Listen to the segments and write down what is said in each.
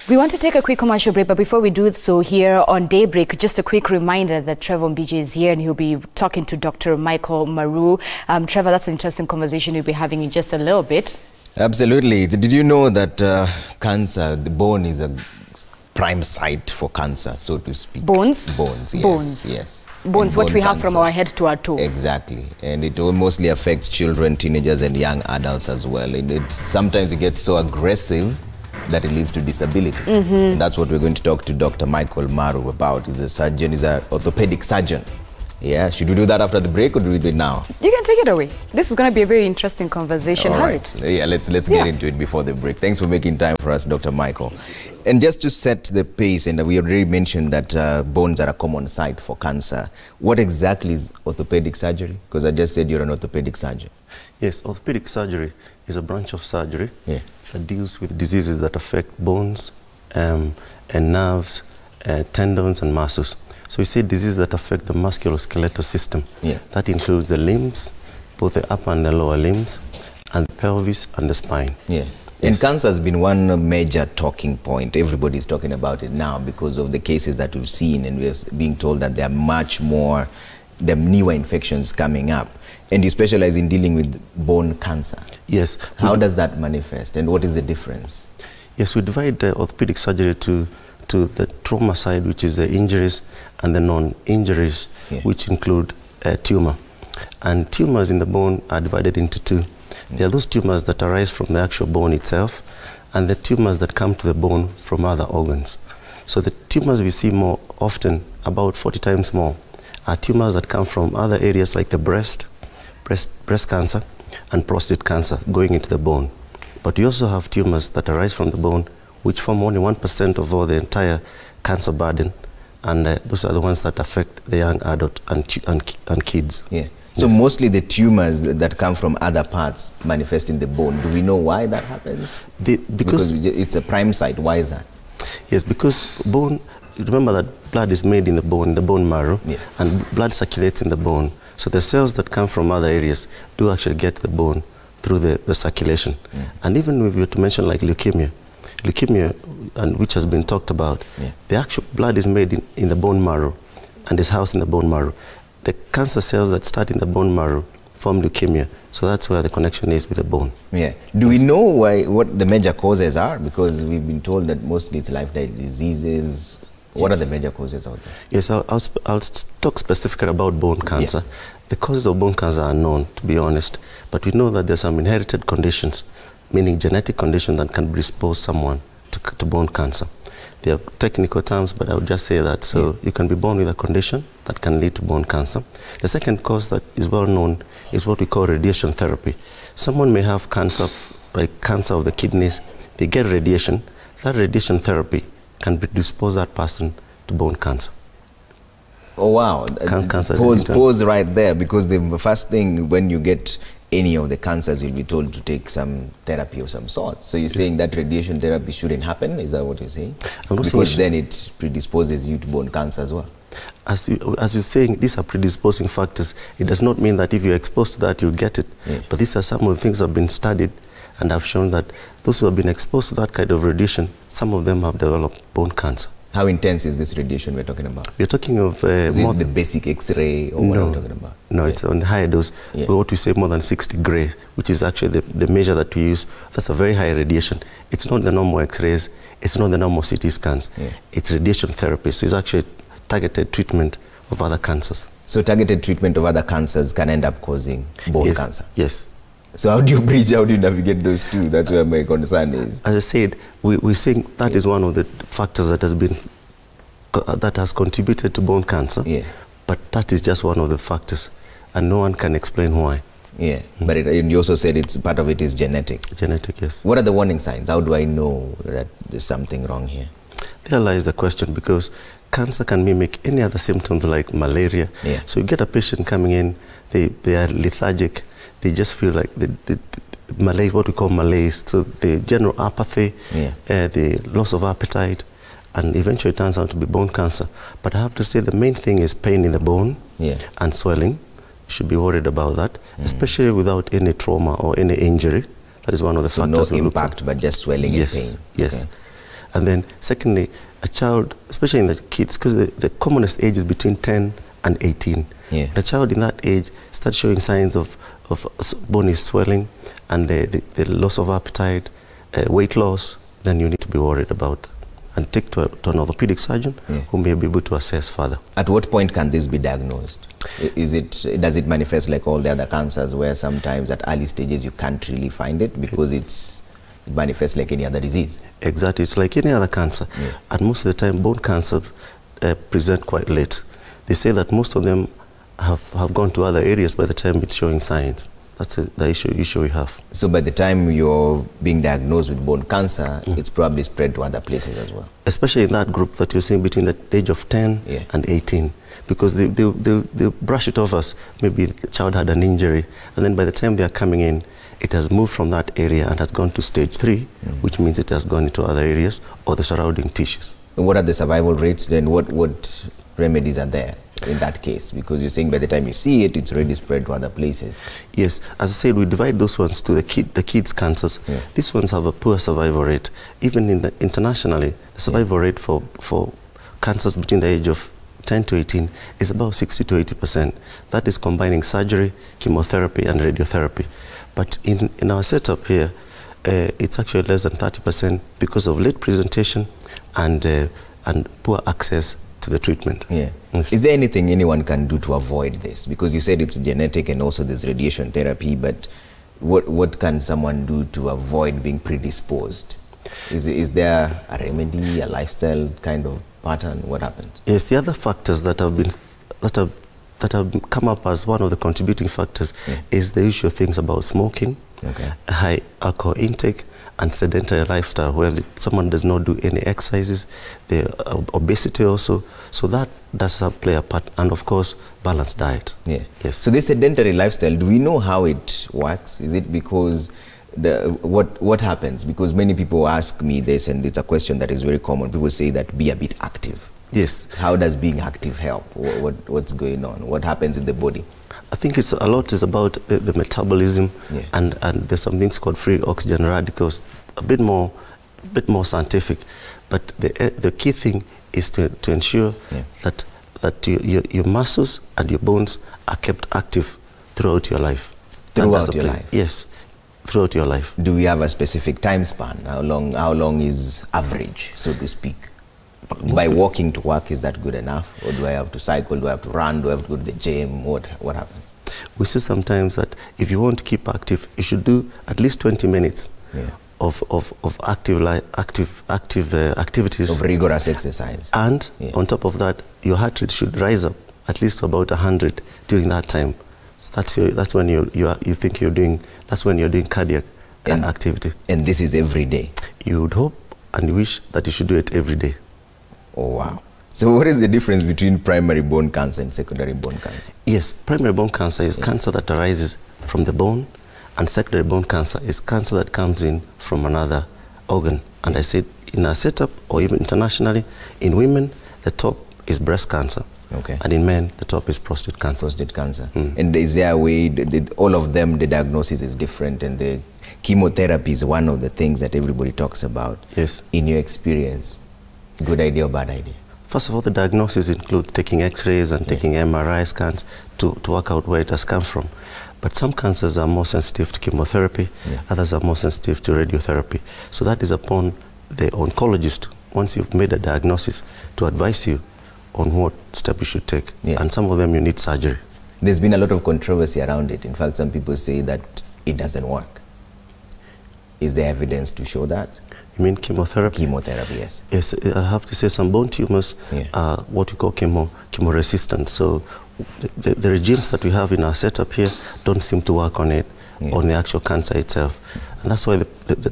We want to take a quick commercial break, but before we do so here on Daybreak, just a quick reminder that Trevor Mbiji is here and he'll be talking to Dr. Michael Maru. Trevor, that's an interesting conversation we'll be having in just a little bit. Absolutely. Did you know that cancer, the bone is a prime site for cancer, so to speak? Bones? Bones, yes. Bones. Yes. Bones, what we have from our head to our toe. Exactly. And it mostly affects children, teenagers, and young adults as well. And sometimes it gets so aggressive that it leads to disability. And that's what we're going to talk to Dr. Michael Maru about. He's a surgeon, he's an orthopedic surgeon. Yeah, should we do that after the break or do we do it now? You can take it away. This is going to be a very interesting conversation. All right. Yeah, let's get into it before the break. Thanks for making time for us, Dr. Michael. And just to set the pace, and we already mentioned that bones are a common site for cancer. What exactly is orthopedic surgery? Because I just said you're an orthopedic surgeon. Yes, orthopedic surgery is a branch of surgery that deals with diseases that affect bones and nerves, tendons and muscles. So we say diseases that affect the musculoskeletal system. That includes the limbs, both the upper and the lower limbs, and the pelvis and the spine. And cancer has been one major talking point. Everybody's talking about it now because of the cases that we've seen, and we're being told that there are much more, the newer infections coming up. And you specialize in dealing with bone cancer. Yes. How does that manifest and what is the difference? Yes, we divide the orthopedic surgery to the trauma side, which is the injuries, and the non-injuries, which include tumor. And tumors in the bone are divided into two. There are those tumors that arise from the actual bone itself, and the tumors that come to the bone from other organs. So the tumors we see more often, about 40 times more, are tumors that come from other areas like the breast cancer and prostate cancer going into the bone. But we also have tumors that arise from the bone, which form only 1% of all the entire cancer burden, and those are the ones that affect the young adult and kids. So mostly the tumors that come from other parts manifest in the bone. Do we know why that happens? Because it's a prime site. Why is that? Yes, because bone, remember that blood is made in the bone marrow, and blood circulates in the bone. So the cells that come from other areas do actually get the bone through the circulation. And even if you were to mention like leukemia, and which has been talked about, the actual blood is made in the bone marrow and is housed in the bone marrow. The cancer cells that start in the bone marrow form leukemia, so that's where the connection is with the bone. Do we know what the major causes are? Because we've been told that mostly it's lifestyle diseases. What are the major causes out there? Yes, I'll talk specifically about bone cancer. The causes of bone cancer are unknown, to be honest, but we know that there's some inherited conditions, meaning genetic condition that can predispose someone to bone cancer. There are technical terms, but I would just say that. So you can be born with a condition that can lead to bone cancer. The second cause that is well known is what we call radiation therapy. Someone may have cancer, like cancer of the kidneys. They get radiation. That radiation therapy can predispose that person to bone cancer. Oh, wow. Pause right there, because the first thing when you get any of the cancers, you'll be told to take some therapy of some sort. So you're saying that radiation therapy shouldn't happen? Is that what you're saying? Because then it predisposes you to bone cancer as well. As you're saying, these are predisposing factors. It does not mean that if you're exposed to that, you'll get it. But these are some of the things that have been studied and have shown that those who have been exposed to that kind of radiation, some of them have developed bone cancer. How intense is this radiation we're talking about? We're talking of is it the basic X-ray, or what are we talking about? No, it's on the higher dose. What we say more than 60 gray, which is actually the measure that we use. That's a very high radiation. It's not the normal X-rays. It's not the normal CT scans. It's radiation therapy. So it's actually targeted treatment of other cancers. So targeted treatment of other cancers can end up causing bone cancer? Yes. So how do you bridge, how do you navigate those two? That's where my concern is. As I said, we're saying that is one of the factors that has contributed to bone cancer. But that is just one of the factors, and no one can explain why. But you also said it's part of it is genetic. Genetic, yes. What are the warning signs? How do I know that there's something wrong here? There lies the question, because cancer can mimic any other symptoms like malaria. So you get a patient coming in, they are lethargic. They just feel like the malaise, what we call malaise, so the general apathy, the loss of appetite, and eventually it turns out to be bone cancer. But I have to say the main thing is pain in the bone and swelling. You should be worried about that, especially without any trauma or any injury. That is one of the factors. No impact, but just swelling and pain. Yes. And then secondly, a child, especially in the kids, because the commonest age is between 10 and 18. Yeah. The child in that age starts showing signs of bony swelling and the loss of appetite, weight loss, then you need to be worried about that and take to an orthopedic surgeon who may be able to assess further. At what point can this be diagnosed? Does it manifest like all the other cancers where sometimes at early stages you can't really find it because it manifests like any other disease? Exactly, it's like any other cancer. And most of the time bone cancers present quite late. They say that most of them have gone to other areas by the time it's showing signs. That's the issue we have. So by the time you're being diagnosed with bone cancer, it's probably spread to other places as well. Especially in that group that you're seeing between the age of 10 and 18. Because they brush it off as maybe the child had an injury, and then by the time they are coming in, it has moved from that area and has gone to stage 3, which means it has gone into other areas or the surrounding tissues. And what are the survival rates then? What remedies are there in that case? Because you're saying by the time you see it, it's already spread to other places. Yes, as I said, we divide those ones to the kids' cancers. These ones have a poor survival rate. Even internationally, the survival rate for cancers between the age of 10 to 18 is about 60 to 80%. That is combining surgery, chemotherapy, and radiotherapy. But in our setup here, it's actually less than 30% because of late presentation and poor access to the treatment. Yeah. Yes. Is there anything anyone can do to avoid this? Because you said it's genetic and also there's radiation therapy, but what can someone do to avoid being predisposed? Is there a remedy, a lifestyle kind of pattern? What happens? Yes, the other factors that have come up as one of the contributing factors is the usual things about smoking, high alcohol intake, and sedentary lifestyle, where someone does not do any exercises, the obesity also. So that does play a part, and of course, balanced diet. Yeah. Yes. So this sedentary lifestyle, do we know how it works? Is it because what happens? Because many people ask me this, and it's a question that is very common. People say that be a bit active. Yes. How does being active help? What's going on? What happens in the body? I think a lot is about the metabolism, and there's some things called free oxygen radicals, a bit more scientific. But the key thing is to ensure that your muscles and your bones are kept active throughout your life. Throughout your life? Yes, throughout your life. Do we have a specific time span? How long is average, so to speak? By walking to work, is that good enough? Or do I have to cycle? Do I have to run? Do I have to go to the gym? What happens? We say sometimes that if you want to keep active, you should do at least 20 minutes of activities. Of rigorous exercise. And on top of that, your heart rate should rise up at least to about 100 during that time. So that's when you think you're doing, that's when you're doing cardiac activity. And this is every day? You would hope and wish that you should do it every day. Oh, wow. So what is the difference between primary bone cancer and secondary bone cancer? Yes, primary bone cancer is cancer that arises from the bone, and secondary bone cancer is cancer that comes in from another organ. And I said in our setup, or even internationally, in women, the top is breast cancer. And in men, the top is prostate cancer. Prostate cancer. And is there a way, all of them, the diagnosis is different, and the chemotherapy is one of the things that everybody talks about. Yes. In your experience, good idea or bad idea? First of all, the diagnosis includes taking x-rays and taking MRI scans to work out where it has come from. But some cancers are more sensitive to chemotherapy, others are more sensitive to radiotherapy. So that is upon the oncologist, once you've made a diagnosis, to advise you on what step you should take. And some of them you need surgery. There's been a lot of controversy around it. In fact, some people say that it doesn't work. Is there evidence to show that? You mean chemotherapy? Chemotherapy, yes. Yes, I have to say some bone tumors are what we call chemo-resistant. So the regimes that we have in our setup here don't seem to work on it, on the actual cancer itself. And that's why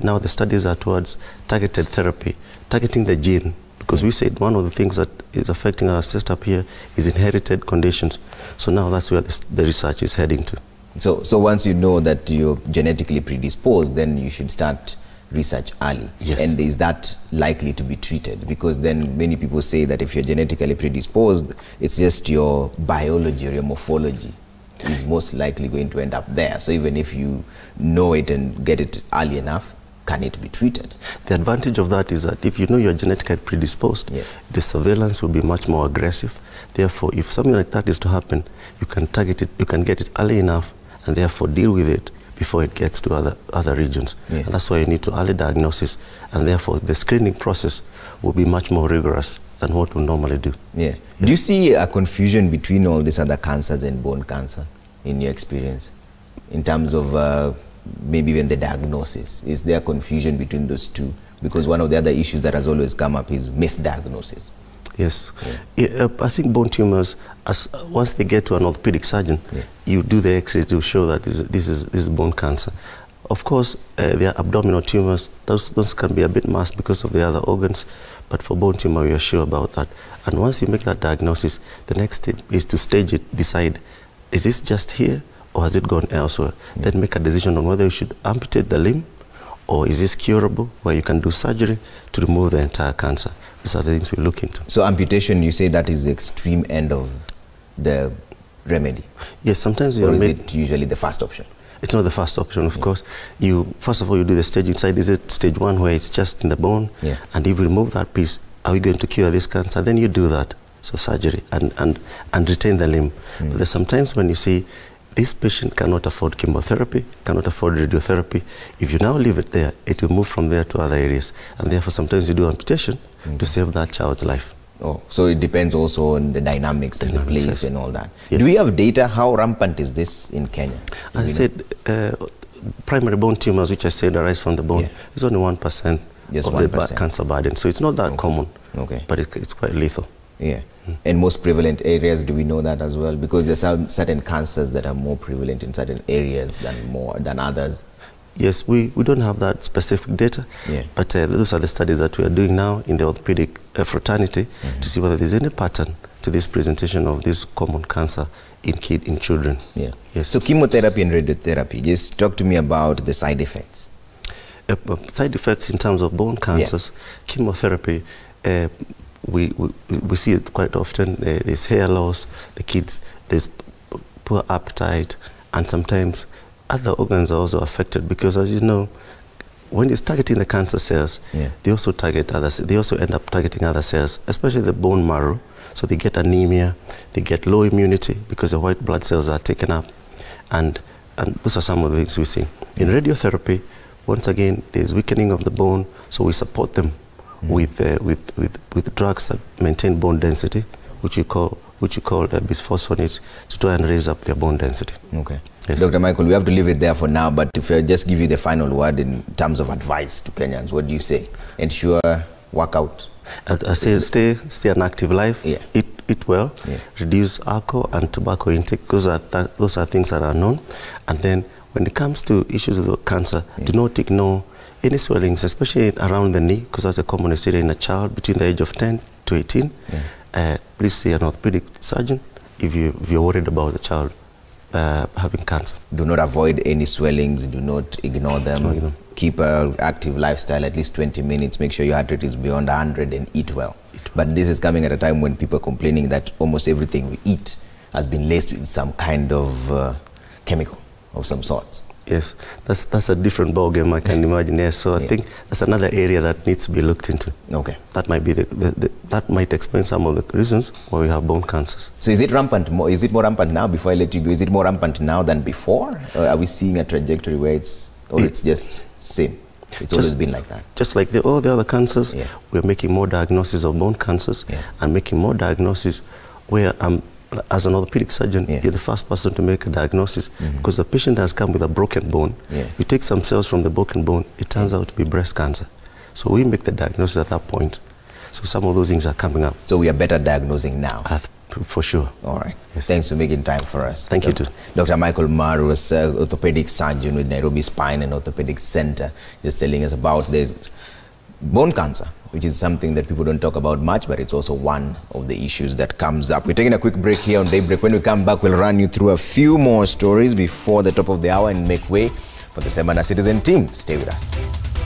now the studies are towards targeted therapy, targeting the gene. Because we said one of the things that is affecting our setup here is inherited conditions. So now that's where the research is heading to. So once you know that you're genetically predisposed, then you should start research early. And is that likely to be treated? Because then many people say that if you're genetically predisposed, it's just your biology or your morphology is most likely going to end up there. So even if you know it and get it early enough, can it be treated? The advantage of that is that if you know you're genetically predisposed, the surveillance will be much more aggressive. Therefore, if something like that is to happen, you can target it, you can get it early enough, and therefore deal with it before it gets to other regions. And that's why you need to early diagnosis, and therefore the screening process will be much more rigorous than what we normally do. Do you see a confusion between all these other cancers and bone cancer in your experience, in terms of maybe even the diagnosis? Is there confusion between those two? Because one of the other issues that has always come up is misdiagnosis. Yes. I think bone tumors, once they get to an orthopedic surgeon, you do the X-ray to show that this is bone cancer. Of course, there are abdominal tumors. Those can be a bit masked because of the other organs, but for bone tumor, we are sure about that. And once you make that diagnosis, the next step is to stage it, decide, is this just here or has it gone elsewhere? Then make a decision on whether you should amputate the limb, or is this curable, where you can do surgery to remove the entire cancer. These are the things we look into. So amputation, you say that is the extreme end of the remedy? Yes, sometimes or is it usually the first option? It's not the first option, of course. First of all, you do the staging side. Is it stage 1 where it's just in the bone? And if you remove that piece, are we going to cure this cancer? Then you do that, so surgery, and retain the limb. But there's sometimes when you see this patient cannot afford chemotherapy, cannot afford radiotherapy. If you now leave it there, it will move from there to other areas. And therefore, sometimes you do amputation to save that child's life. Oh, so it depends also on the dynamics and the place and all that. Do we have data? How rampant is this in Kenya? As I said, primary bone tumors, which I said arise from the bone, is only 1% of the cancer burden. So it's not that common, but it's quite lethal. And most prevalent areas, do we know that as well? Because there's certain cancers that are more prevalent in certain areas than others. Yes, we don't have that specific data, but those are the studies that we are doing now in the orthopedic fraternity to see whether there's any pattern to this presentation of this common cancer in children. So chemotherapy and radiotherapy, just talk to me about the side effects. Side effects in terms of bone cancers, chemotherapy, we see it quite often. There's hair loss, there's poor appetite, and sometimes other organs are also affected, because, as you know, when it's targeting the cancer cells, they also target others. They also end up targeting other cells, especially the bone marrow. So they get anemia, they get low immunity because the white blood cells are taken up, and those are some of the things we see. In radiotherapy, once again, there's weakening of the bone, so we support them with drugs that maintain bone density, which you call bisphosphonates, to try and raise up their bone density. Dr. Michael, we have to leave it there for now, but if I just give you the final word in terms of advice to Kenyans, what do you say? Ensure, work out. I say stay an active life, eat well, reduce alcohol and tobacco intake. Those are things that are known. And then when it comes to issues of cancer, do not ignore any swellings, especially around the knee, because that's a common area in a child between the age of 10 to 18. Please see an orthopedic surgeon if you're worried about the child having cancer. Do not avoid any swellings. Do not ignore them. Keep an active lifestyle, at least 20 minutes. Make sure your heart rate is beyond 100 and eat well. But this is coming at a time when people are complaining that almost everything we eat has been laced with some kind of chemical of some sort. Yes, that's a different ballgame, I can imagine. Yes, so I think that's another area that needs to be looked into. That might be that might explain some of the reasons why we have bone cancers. So is it rampant? Is it more rampant now? Before I let you go, is it more rampant now than before? Or are we seeing a trajectory where it's just same? It's always been like that. Just like all the other cancers, we're making more diagnosis of bone cancers and making more diagnosis where as an orthopedic surgeon, you're the first person to make a diagnosis because the patient has come with a broken bone. You take some cells from the broken bone, it turns out to be breast cancer. So we make the diagnosis at that point. So some of those things are coming up. So we are better diagnosing now? For sure. All right. Yes. Thanks for making time for us. Thank you too. Dr. Michael Maru is an orthopedic surgeon with Nairobi Spine and Orthopedic Center, just telling us about this bone cancer, which is something that people don't talk about much, but it's also one of the issues that comes up. We're taking a quick break here on Daybreak. When we come back, we'll run you through a few more stories before the top of the hour and make way for the Semana Citizen team. Stay with us.